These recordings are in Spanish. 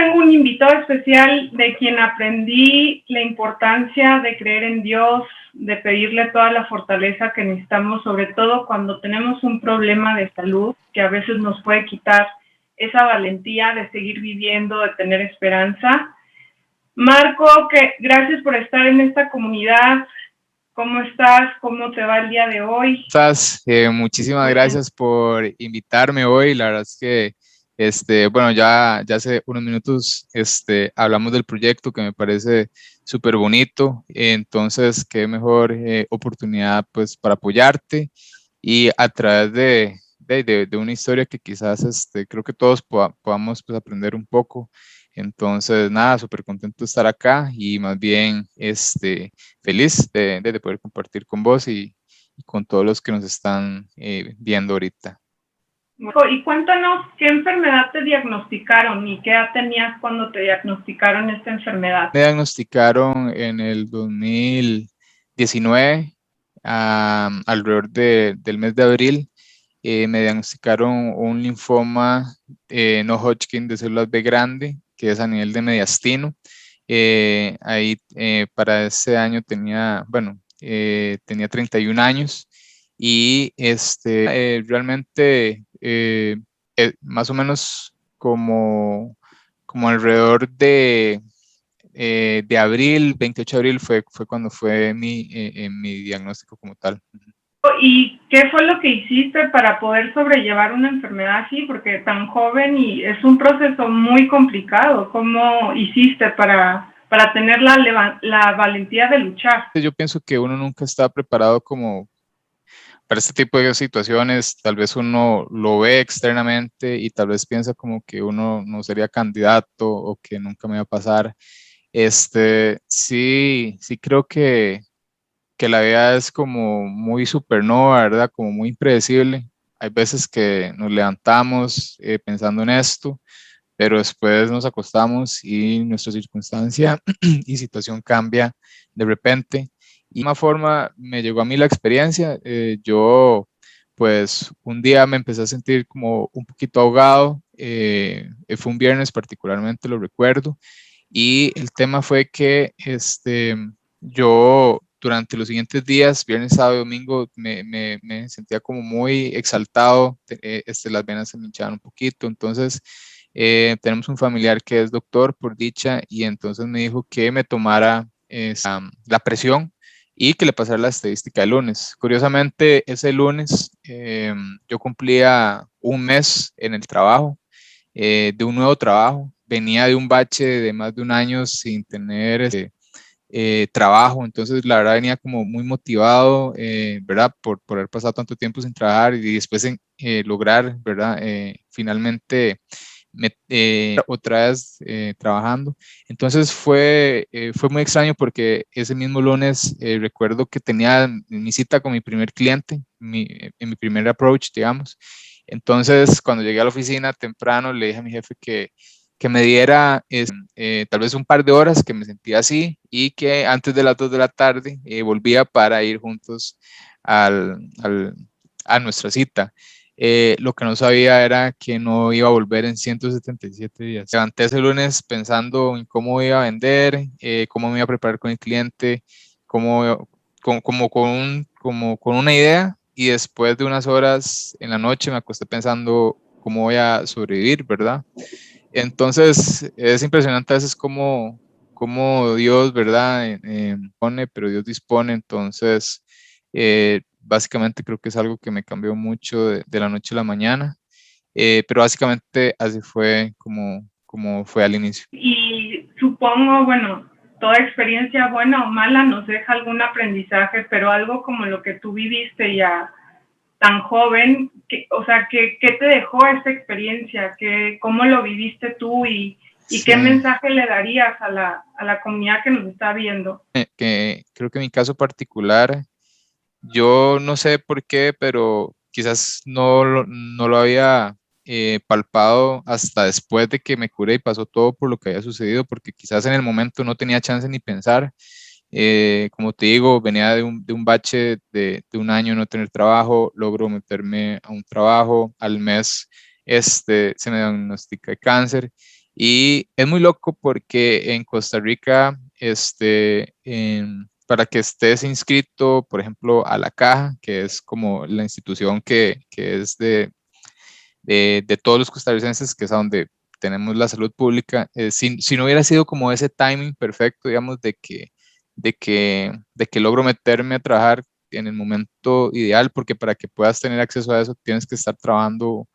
tengo un invitado especial de quien aprendí la importancia de creer en Dios, de pedirle toda la fortaleza que necesitamos, sobre todo cuando tenemos un problema de salud que a veces nos puede quitar esa valentía de seguir viviendo, de tener esperanza. Marco, gracias por estar en esta comunidad. ¿Cómo estás? ¿Cómo te va el día de hoy? ¿Estás? Muchísimas gracias por invitarme hoy. La verdad es que, bueno, ya hace unos minutos hablamos del proyecto que me parece súper bonito. Entonces, qué mejor oportunidad pues para apoyarte y a través de una historia que quizás creo que todos podamos pues, aprender un poco. Entonces, nada, súper contento de estar acá y más bien feliz de poder compartir con vos y con todos los que nos están viendo ahorita. Y cuéntanos, ¿qué enfermedad te diagnosticaron y qué edad tenías cuando te diagnosticaron esta enfermedad? Me diagnosticaron en el 2019, alrededor del mes de abril. Me diagnosticaron un linfoma no Hodgkin de células B grande, que es a nivel de mediastino. Ahí para ese año tenía 31 años y realmente más o menos como alrededor de abril, 28 de abril fue cuando fue mi diagnóstico como tal. ¿Y qué fue lo que hiciste para poder sobrellevar una enfermedad así? Porque tan joven y es un proceso muy complicado. ¿Cómo hiciste para tener la valentía de luchar? Yo pienso que uno nunca está preparado como para este tipo de situaciones. Tal vez uno lo ve externamente y tal vez piensa como que uno no sería candidato o que nunca me va a pasar. Sí creo que la vida es como muy supernova, ¿verdad? Como muy impredecible. Hay veces que nos levantamos pensando en esto, pero después nos acostamos y nuestra circunstancia y situación cambia de repente. Y de una forma me llegó a mí la experiencia. Yo, pues, un día me empecé a sentir como un poquito ahogado. Fue un viernes particularmente, lo recuerdo. Y el tema fue que yo durante los siguientes días, viernes, sábado y domingo, me sentía como muy exaltado, las venas se me hinchaban un poquito. Entonces, tenemos un familiar que es doctor por dicha y entonces me dijo que me tomara la presión y que le pasara la estadística el lunes. Curiosamente, ese lunes yo cumplía un mes en el trabajo, de un nuevo trabajo. Venía de un bache de más de un año sin tener trabajo, entonces la verdad venía como muy motivado, ¿verdad? Por haber pasado tanto tiempo sin trabajar y después lograr, ¿verdad? Finalmente otra vez trabajando. Entonces fue muy extraño porque ese mismo lunes recuerdo que tenía mi cita con mi primer cliente, en mi primer approach, digamos. Entonces, cuando llegué a la oficina temprano, le dije a mi jefe que me diera tal vez un par de horas que me sentía así y que antes de las 2 de la tarde volvía para ir juntos a nuestra cita. Lo que no sabía era que no iba a volver en 177 días. Levanté ese lunes pensando en cómo iba a vender, cómo me iba a preparar con el cliente, como con una idea, y después de unas horas en la noche me acosté pensando cómo voy a sobrevivir, ¿verdad? Entonces es impresionante a veces cómo Dios, ¿verdad? Pone, pero Dios dispone. Entonces, básicamente creo que es algo que me cambió mucho de la noche a la mañana, pero básicamente así fue como fue al inicio. Y supongo, bueno, toda experiencia buena o mala nos deja algún aprendizaje, pero algo como lo que tú viviste ya tan joven, o sea, ¿qué te dejó esta experiencia? ¿Cómo lo viviste tú y Sí. qué mensaje le darías a la comunidad que nos está viendo? Que creo que en mi caso particular, yo no sé por qué, pero quizás no lo había palpado hasta después de que me curé y pasó todo por lo que había sucedido, porque quizás en el momento no tenía chance ni pensar. Como te digo, venía de un bache de un año no tener trabajo, logro meterme a un trabajo, al mes se me diagnostica cáncer Y es muy loco porque en Costa Rica, para que estés inscrito, por ejemplo, a la Caja, que es como la institución que es de todos los costarricenses, que es a donde tenemos la salud pública, si no hubiera sido como ese timing perfecto, digamos, de que logro meterme a trabajar en el momento ideal, porque para que puedas tener acceso a eso tienes que estar trabajando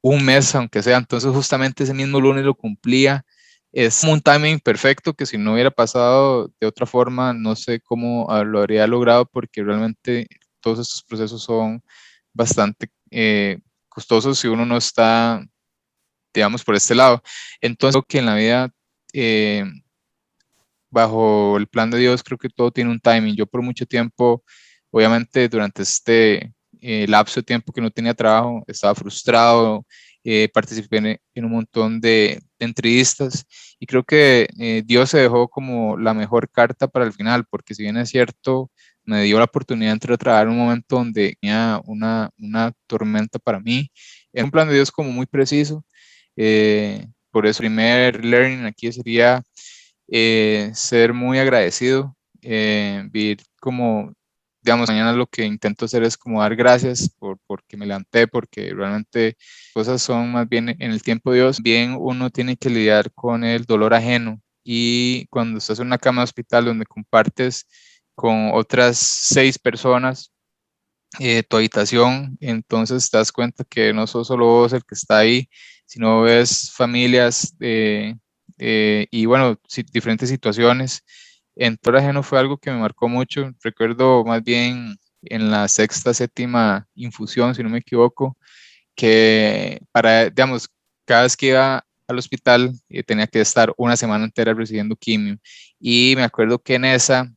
un mes, aunque sea. Entonces, justamente ese mismo lunes lo cumplía. Es como un timing perfecto que si no hubiera pasado de otra forma, no sé cómo lo habría logrado, porque realmente todos estos procesos son bastante costosos si uno no está, digamos, por este lado. Entonces, creo que en la vida, eh, bajo el plan de Dios, creo que todo tiene un timing. Yo por mucho tiempo, obviamente durante este lapso de tiempo que no tenía trabajo, estaba frustrado, participé en un montón de entrevistas y creo que Dios se dejó como la mejor carta para el final, porque si bien es cierto, me dio la oportunidad de entrar a trabajar en un momento donde tenía una tormenta para mí. Era un plan de Dios como muy preciso. Por eso, el primer learning aquí sería ser muy agradecido, vivir como, digamos, mañana lo que intento hacer es como dar gracias porque me levanté, porque realmente cosas son más bien en el tiempo de Dios. Bien, uno tiene que lidiar con el dolor ajeno y cuando estás en una cama de hospital donde compartes con otras 6 personas, tu habitación, entonces te das cuenta que no sos solo vos el que está ahí, sino ves familias y bueno, diferentes situaciones. En Torre Ajeno fue algo que me marcó mucho. Recuerdo más bien en la sexta, séptima infusión, si no me equivoco, que para, digamos, cada vez que iba al hospital tenía que estar una semana entera recibiendo quimio. Y me acuerdo que en esa,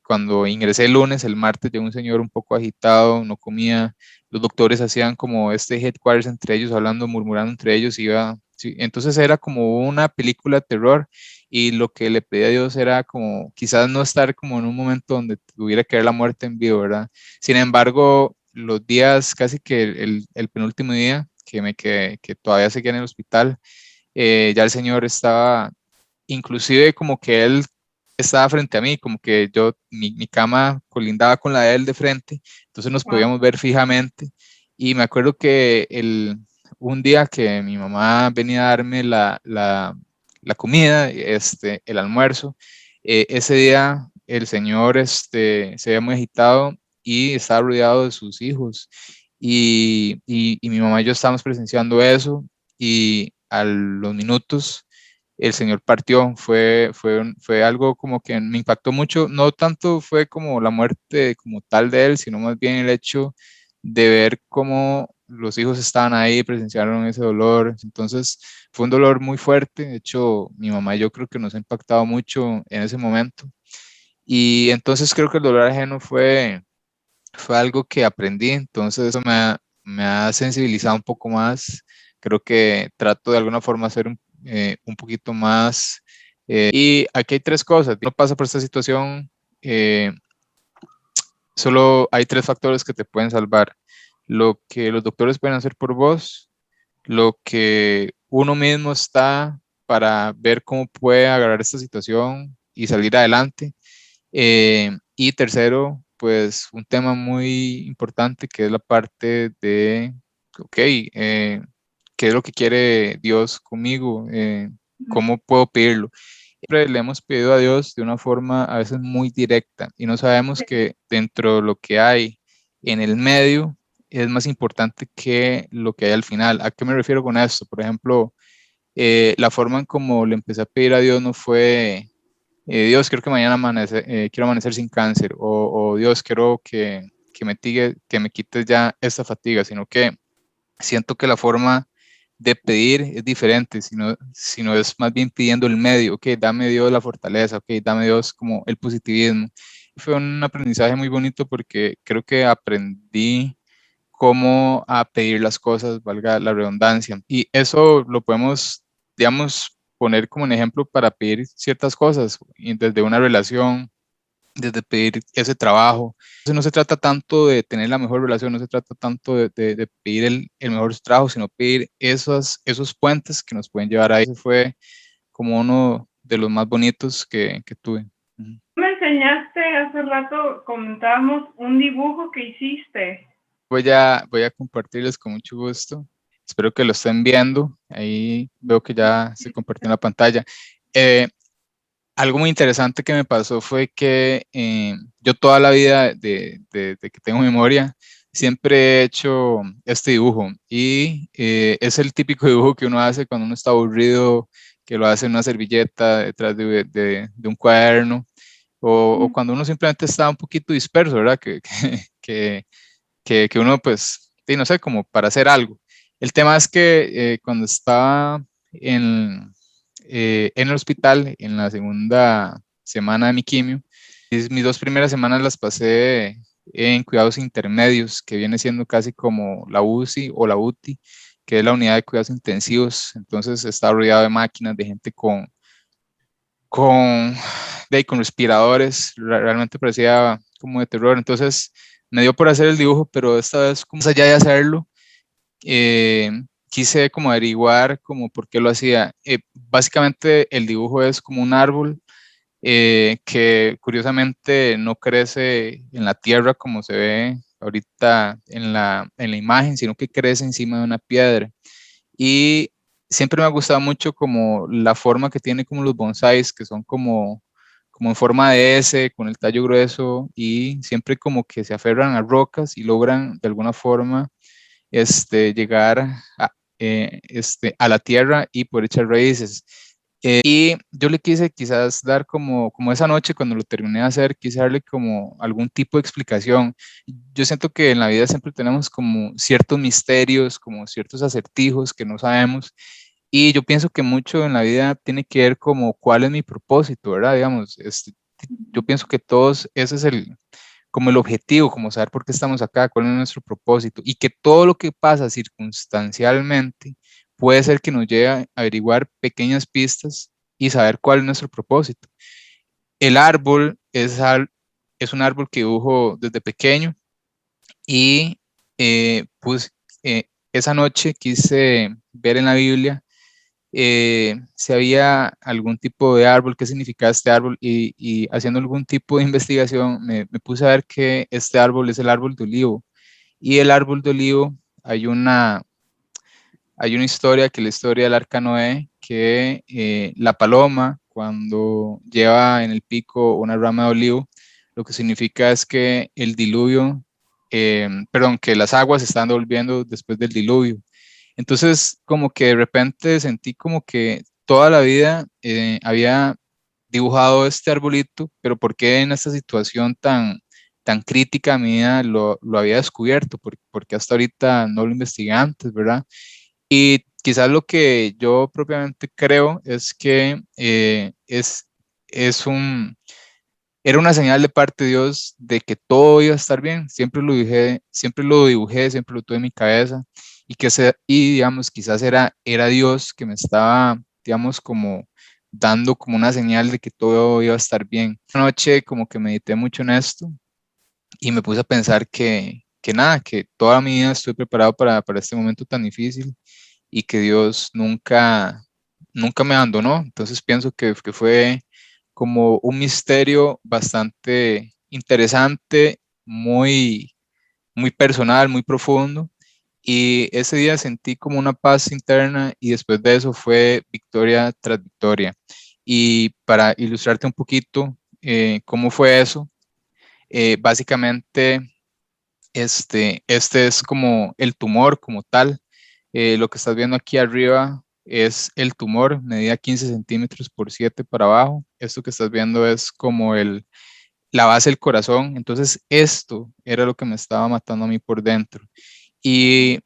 cuando ingresé el lunes, el martes llegó un señor un poco agitado, no comía, los doctores hacían como este headquarters entre ellos, hablando, murmurando entre ellos, iba, sí, entonces era como una película de terror y lo que le pedí a Dios era como quizás no estar como en un momento donde tuviera que ver la muerte en vivo, ¿verdad? Sin embargo, los días, casi que el penúltimo día que todavía seguía en el hospital, ya el señor estaba, inclusive como que él estaba frente a mí, como que mi cama colindaba con la de él de frente, entonces nos Wow. podíamos ver fijamente. Y me acuerdo que un día que mi mamá venía a darme la comida, el almuerzo, ese día el señor se veía muy agitado y estaba rodeado de sus hijos. Y mi mamá y yo estábamos presenciando eso y a los minutos el señor partió. Fue algo como que me impactó mucho. No tanto fue como la muerte como tal de él, sino más bien el hecho de ver cómo los hijos estaban ahí, presenciaron ese dolor. Entonces fue un dolor muy fuerte. De hecho, mi mamá y yo creo que nos ha impactado mucho en ese momento. Y entonces creo que el dolor ajeno fue algo que aprendí. Entonces eso me ha sensibilizado un poco más. Creo que trato de alguna forma ser un poquito más. Y aquí hay 3 cosas. No pasa por esta situación. eh, Solo hay 3 factores que te pueden salvar. Lo que los doctores pueden hacer por vos, lo que uno mismo está para ver cómo puede agarrar esta situación y salir adelante. Y tercero, pues un tema muy importante que es la parte de, ok, ¿qué es lo que quiere Dios conmigo? ¿Cómo puedo pedirlo? Siempre le hemos pedido a Dios de una forma a veces muy directa y no sabemos que dentro de lo que hay en el medio es más importante que lo que hay al final. ¿A qué me refiero con esto? Por ejemplo, la forma en como le empecé a pedir a Dios no fue, Dios, quiero que mañana quiero amanecer sin cáncer, o Dios, quiero que me quites ya esta fatiga, sino que siento que la forma de pedir es diferente, sino es más bien pidiendo el medio, ok, dame Dios la fortaleza, ok, dame Dios como el positivismo. Fue un aprendizaje muy bonito porque creo que aprendí cómo a pedir las cosas, valga la redundancia. Y eso lo podemos, digamos, poner como un ejemplo para pedir ciertas cosas, y desde una relación, desde pedir ese trabajo. Entonces no se trata tanto de tener la mejor relación, no se trata tanto de pedir el mejor trabajo, sino pedir esos puentes que nos pueden llevar ahí. Ese fue como uno de los más bonitos que tuve. Me enseñaste hace rato, comentábamos, un dibujo que hiciste. Voy a compartirles con mucho gusto. Espero que lo estén viendo. Ahí veo que ya se compartió en la pantalla. Algo muy interesante que me pasó fue que yo toda la vida, de que tengo memoria, siempre he hecho este dibujo y es el típico dibujo que uno hace cuando uno está aburrido, que lo hace en una servilleta detrás de un cuaderno o cuando uno simplemente está un poquito disperso, ¿verdad? Que, que uno pues, sí, no sé, como para hacer algo. El tema es que cuando estaba en el hospital, en la segunda semana de mi quimio, mis 2 primeras semanas las pasé en cuidados intermedios, que viene siendo casi como la UCI o la UTI, que es la unidad de cuidados intensivos. Entonces estaba rodeado de máquinas, de gente con, con respiradores, realmente parecía como de terror. Entonces me dio por hacer el dibujo, pero esta vez, como más allá de hacerlo, eh, quise como averiguar como por qué lo hacía. Básicamente el dibujo es como un árbol que curiosamente no crece en la tierra como se ve ahorita en la imagen, sino que crece encima de una piedra. Y siempre me ha gustado mucho como la forma que tiene como los bonsáis, que son como en forma de S, con el tallo grueso, y siempre como que se aferran a rocas y logran de alguna forma llegar a la tierra y por echar raíces. Y yo le quise quizás dar como esa noche cuando lo terminé de hacer, quise darle como algún tipo de explicación. Yo siento que en la vida siempre tenemos como ciertos misterios, como ciertos acertijos que no sabemos. Y yo pienso que mucho en la vida tiene que ver como cuál es mi propósito, ¿verdad? Digamos, yo pienso que todos, ese es como el objetivo, como saber por qué estamos acá, cuál es nuestro propósito, y que todo lo que pasa circunstancialmente puede ser que nos lleve a averiguar pequeñas pistas y saber cuál es nuestro propósito. El árbol es un árbol que dibujo desde pequeño y pues esa noche quise ver en la Biblia si había algún tipo de árbol, qué significaba este árbol y haciendo algún tipo de investigación me puse a ver que este árbol es el árbol de olivo y el árbol de olivo hay una historia que es la historia del arca Noé, que la paloma cuando lleva en el pico una rama de olivo, lo que significa es que el diluvio, perdón, que las aguas se están devolviendo después del diluvio. Entonces, como que de repente sentí como que toda la vida había dibujado este arbolito, pero ¿por qué en esta situación tan crítica mía lo había descubierto? Porque hasta ahorita no lo investigué antes, ¿verdad? Y quizás lo que yo propiamente creo es que es era una señal de parte de Dios de que todo iba a estar bien. Siempre lo tuve en mi cabeza y digamos, quizás era Dios que me estaba, digamos, como dando como una señal de que todo iba a estar bien. Una noche como que medité mucho en esto y me puse a pensar que nada, que toda mi vida estoy preparado para este momento tan difícil y que Dios nunca me abandonó. Entonces pienso que fue como un misterio bastante interesante, muy personal, muy profundo. Y ese día sentí como una paz interna y después de eso fue victoria tras victoria. Y para ilustrarte un poquito cómo fue eso, básicamente este es como el tumor como tal. Lo que estás viendo aquí arriba es el tumor, medida 15 centímetros por 7 para abajo. Esto que estás viendo es como la base del corazón. Entonces, esto era lo que me estaba matando a mí por dentro. Y,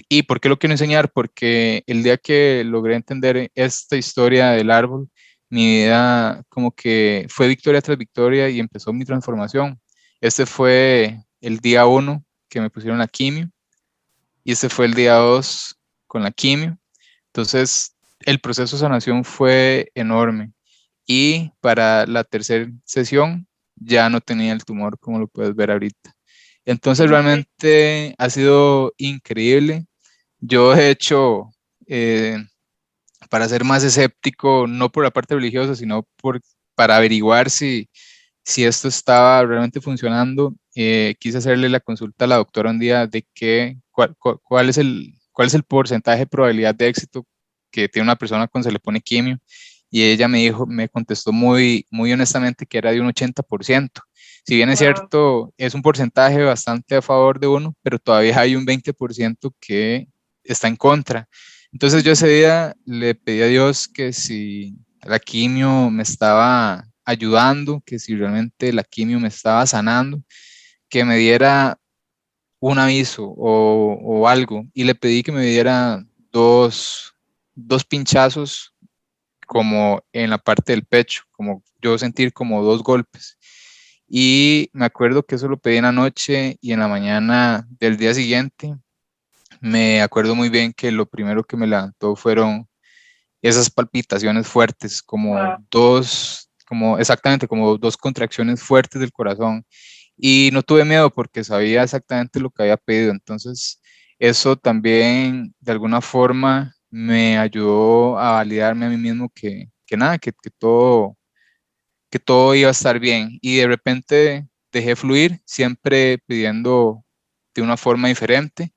¿Y por qué lo quiero enseñar? Porque el día que logré entender esta historia del árbol, mi vida como que fue victoria tras victoria y empezó mi transformación. Este fue el día 1 que me pusieron la quimio y este fue el día 2 con la quimio. Entonces, el proceso de sanación fue enorme. Y para la tercera sesión ya no tenía el tumor como lo puedes ver ahorita. Entonces Ok. realmente ha sido increíble. Yo he hecho, para ser más escéptico, no por la parte religiosa, sino para averiguar si esto estaba realmente funcionando, quise hacerle la consulta a la doctora un día de cuál es el porcentaje de probabilidad de éxito que tiene una persona cuando se le pone quimio. Y ella me contestó muy honestamente que era de un 80%. Si bien es Wow. cierto, es un porcentaje bastante a favor de uno, pero todavía hay un 20% que está en contra. Entonces yo ese día le pedí a Dios que si la quimio me estaba ayudando, que si realmente la quimio me estaba sanando, que me diera un aviso o algo. Y le pedí que me diera dos pinchazos como en la parte del pecho, como yo sentir como dos golpes. Y me acuerdo que eso lo pedí en la noche y en la mañana del día siguiente. Me acuerdo muy bien que lo primero que me levantó fueron esas palpitaciones fuertes, como Wow. como exactamente, como dos contracciones fuertes del corazón. Y no tuve miedo porque sabía exactamente lo que había pedido. Entonces, eso también de alguna forma me ayudó a validarme a mí mismo que nada, que todo iba a estar bien. Y de repente dejé fluir, siempre pidiendo de una forma diferente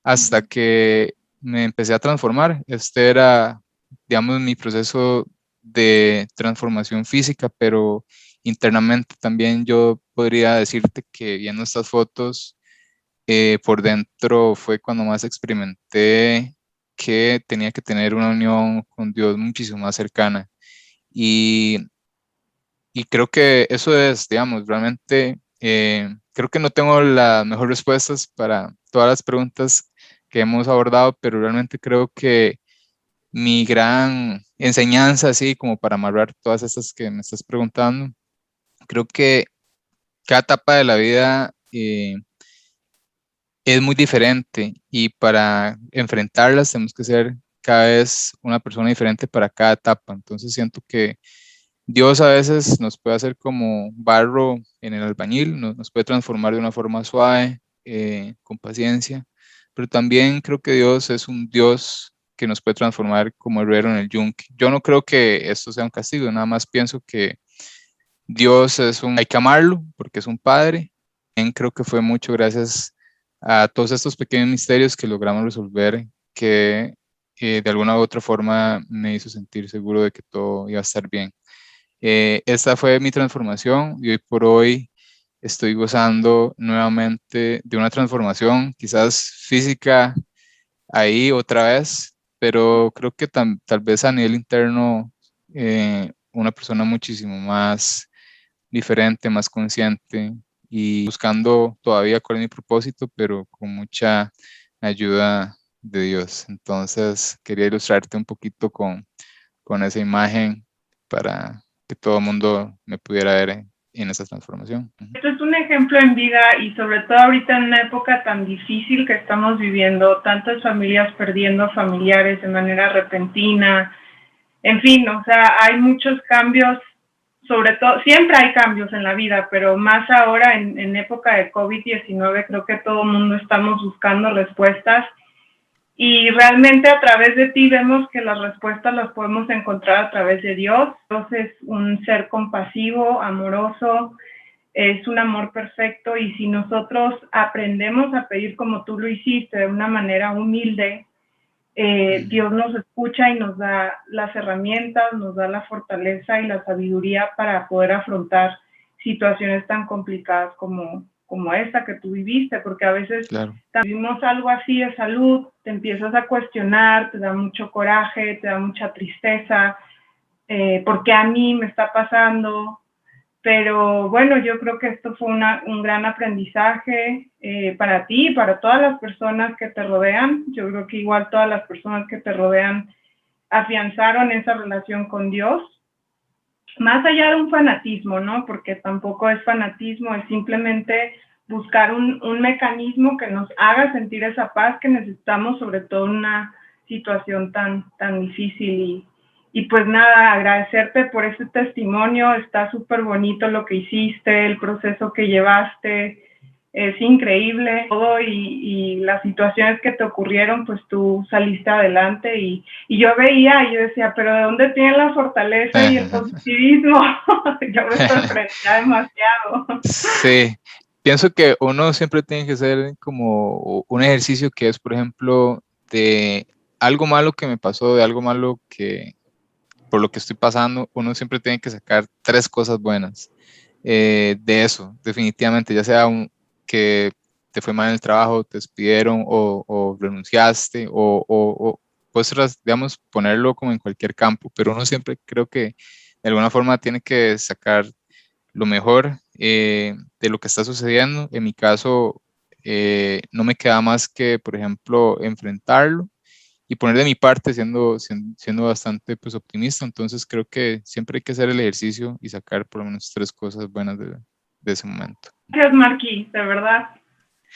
hasta que me empecé a transformar. Este era, digamos, mi proceso de transformación física, pero internamente también yo podría decirte que viendo estas fotos, por dentro fue cuando más experimenté que tenía que tener una unión con Dios muchísimo más cercana. Y, y creo que eso es, digamos, realmente, creo que no tengo las mejores respuestas para todas las preguntas que hemos abordado, pero realmente creo que mi gran enseñanza, así como para amarrar todas estas que me estás preguntando, creo que cada etapa de la vida es muy diferente y para enfrentarlas tenemos que ser cada vez una persona diferente para cada etapa. Entonces siento que Dios a veces nos puede hacer como barro en el albañil, nos puede transformar de una forma suave, con paciencia, pero también creo que Dios es un Dios que nos puede transformar como herrero en el yunque. Yo no creo que esto sea un castigo, nada más pienso que Dios hay que amarlo porque es un padre. También creo que fue mucho gracias a todos estos pequeños misterios que logramos resolver, que de alguna u otra forma me hizo sentir seguro de que todo iba a estar bien. Esta fue mi transformación y hoy por hoy estoy gozando nuevamente de una transformación, quizás física ahí otra vez, pero creo que tal vez a nivel interno, una persona muchísimo más diferente, más consciente y buscando todavía cuál es mi propósito, pero con mucha ayuda de Dios. Entonces quería ilustrarte un poquito con esa imagen para que todo el mundo me pudiera ver en esa transformación. Ujú. Esto es un ejemplo en vida y sobre todo ahorita en una época tan difícil que estamos viviendo, tantas familias perdiendo familiares de manera repentina, en fin, o sea, hay muchos cambios, sobre todo, siempre hay cambios en la vida, pero más ahora en época de COVID-19 creo que todo el mundo estamos buscando respuestas y realmente a través de ti vemos que las respuestas las podemos encontrar a través de Dios. Dios es un ser compasivo, amoroso, es un amor perfecto y si nosotros aprendemos a pedir como tú lo hiciste, de una manera humilde, Ujú. Dios nos escucha y nos da las herramientas, nos da la fortaleza y la sabiduría para poder afrontar situaciones tan complicadas como esta que tú viviste, porque a veces Claro, vivimos algo así de salud, te empiezas a cuestionar, te da mucho coraje, te da mucha tristeza, ¿por qué a mí me está pasando? Pero bueno, yo creo que esto fue un gran aprendizaje para ti y para todas las personas que te rodean. Yo creo que igual todas las personas que te rodean afianzaron esa relación con Dios, más allá de un fanatismo, ¿no? Porque tampoco es fanatismo, es simplemente buscar un mecanismo que nos haga sentir esa paz que necesitamos, sobre todo en una situación tan difícil pues nada, agradecerte por ese testimonio, está súper bonito lo que hiciste, el proceso que llevaste, es increíble todo y las situaciones que te ocurrieron, pues tú saliste adelante y yo veía y yo decía, pero ¿de dónde tienen la fortaleza y el positivismo? Yo me sorprendía demasiado. Sí, pienso que uno siempre tiene que hacer como un ejercicio que es, por ejemplo, de algo malo que me pasó, de algo malo que por lo que estoy pasando, uno siempre tiene que sacar 3 cosas buenas de eso, definitivamente, ya sea que te fue mal en el trabajo, te despidieron o renunciaste o pues, digamos, ponerlo como en cualquier campo, pero uno siempre creo que de alguna forma tiene que sacar lo mejor de lo que está sucediendo. En mi caso, no me queda más que, por ejemplo, enfrentarlo y poner de mi parte siendo bastante pues, optimista. Entonces creo que siempre hay que hacer el ejercicio y sacar por lo menos 3 cosas buenas de ese momento. Gracias, Marquis, de verdad.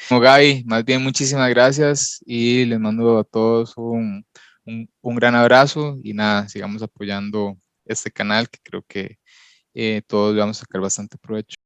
Como Gaby, más bien muchísimas gracias y les mando a todos un gran abrazo y nada, sigamos apoyando este canal que creo que todos le vamos a sacar bastante provecho.